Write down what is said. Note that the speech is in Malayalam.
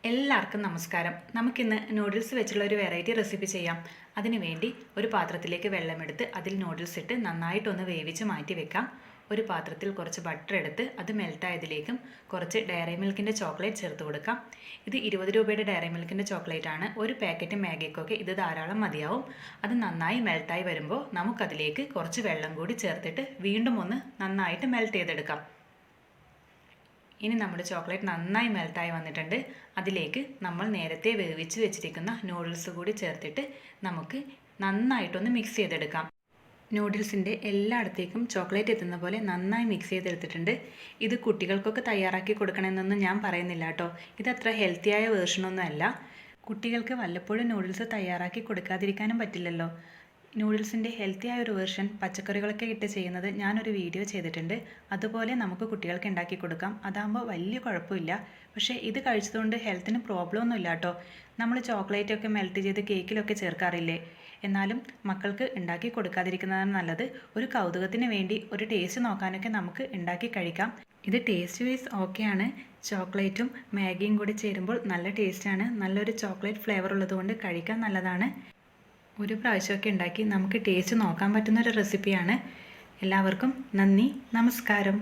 എല്ലാവർക്കും നമസ്കാരം. നമുക്കിന്ന് നൂഡിൽസ് വെച്ചുള്ള ഒരു വെറൈറ്റി റെസിപ്പി ചെയ്യാം. അതിനുവേണ്ടി ഒരു പാത്രത്തിലേക്ക് വെള്ളമെടുത്ത് അതിൽ നൂഡിൽസ് ഇട്ട് നന്നായിട്ടൊന്ന് വേവിച്ച് മാറ്റി വെക്കാം. ഒരു പാത്രത്തിൽ കുറച്ച് ബട്ടർ എടുത്ത് അത് മെൽട്ടായതിലേക്കും കുറച്ച് ഡയറി മിൽക്കിൻ്റെ ചോക്ലേറ്റ് ചേർത്ത് കൊടുക്കാം. ഇത് 20 രൂപയുടെ ഡയറി മിൽക്കിൻ്റെ ചോക്ലേറ്റ് ആണ്. ഒരു പാക്കറ്റ് മാഗിക്കൊക്കെ ഇത് ധാരാളം മതിയാവും. അത് നന്നായി മെൽട്ടായി വരുമ്പോൾ നമുക്കതിലേക്ക് കുറച്ച് വെള്ളം കൂടി ചേർത്തിട്ട് വീണ്ടും ഒന്ന് നന്നായിട്ട് മെൽറ്റ് ചെയ്തെടുക്കാം. ഇനി നമ്മുടെ ചോക്ലേറ്റ് നന്നായി മെൽട്ടായി വന്നിട്ടുണ്ട്. അതിലേക്ക് നമ്മൾ നേരത്തെ വേവിച്ച് വെച്ചിരിക്കുന്ന നൂഡിൽസ് കൂടി ചേർത്തിട്ട് നമുക്ക് നന്നായിട്ടൊന്ന് മിക്സ് ചെയ്തെടുക്കാം. നൂഡിൽസിൻ്റെ എല്ലായിടത്തേക്കും ചോക്ലേറ്റ് എത്തുന്ന പോലെ നന്നായി മിക്സ് ചെയ്തെടുത്തിട്ടുണ്ട്. ഇത് കുട്ടികൾക്കൊക്കെ തയ്യാറാക്കി കൊടുക്കണമെന്നൊന്നും ഞാൻ പറയുന്നില്ല കേട്ടോ. ഇതത്ര ഹെൽത്തിയായ വേർഷനൊന്നും അല്ല. കുട്ടികൾക്ക് വല്ലപ്പോഴും നൂഡിൽസ് തയ്യാറാക്കി കൊടുക്കാതിരിക്കാനും പറ്റില്ലല്ലോ. നൂഡിൽസിൻ്റെ ഹെൽത്തിയായ ഒരു വേർഷൻ പച്ചക്കറികളൊക്കെ ഇട്ട് ചെയ്യുന്നത് ഞാനൊരു വീഡിയോ ചെയ്തിട്ടുണ്ട്. അതുപോലെ നമുക്ക് കുട്ടികൾക്ക് ഉണ്ടാക്കി കൊടുക്കാം. അതാകുമ്പോൾ വലിയ കുഴപ്പമില്ല. പക്ഷേ ഇത് കഴിച്ചതുകൊണ്ട് ഹെൽത്തിന് പ്രോബ്ലം ഒന്നും ഇല്ല കേട്ടോ. നമ്മൾ ചോക്ലേറ്റൊക്കെ മെൽറ്റ് ചെയ്ത് കേക്കിലൊക്കെ ചേർക്കാറില്ലേ? എന്നാലും മക്കൾക്ക് ഉണ്ടാക്കി കൊടുക്കാതിരിക്കുന്നതാണ് നല്ലത്. ഒരു കൗതുകത്തിന് വേണ്ടി ഒരു ടേസ്റ്റ് നോക്കാനൊക്കെ നമുക്ക് ഉണ്ടാക്കി കഴിക്കാം. ഇത് ടേസ്റ്റ് വൈസ് ഓക്കെയാണ്. ചോക്ലേറ്റും മാഗിയും കൂടി ചേരുമ്പോൾ നല്ല ടേസ്റ്റാണ്. നല്ലൊരു ചോക്ലേറ്റ് ഫ്ലേവർ ഉള്ളതുകൊണ്ട് കഴിക്കാൻ നല്ലതാണ്. ഒരു പ്രാവശ്യമൊക്കെ ഉണ്ടാക്കി നമുക്ക് ടേസ്റ്റ് നോക്കാൻ പറ്റുന്നൊരു റെസിപ്പിയാണ്. എല്ലാവർക്കും നന്ദി, നമസ്കാരം.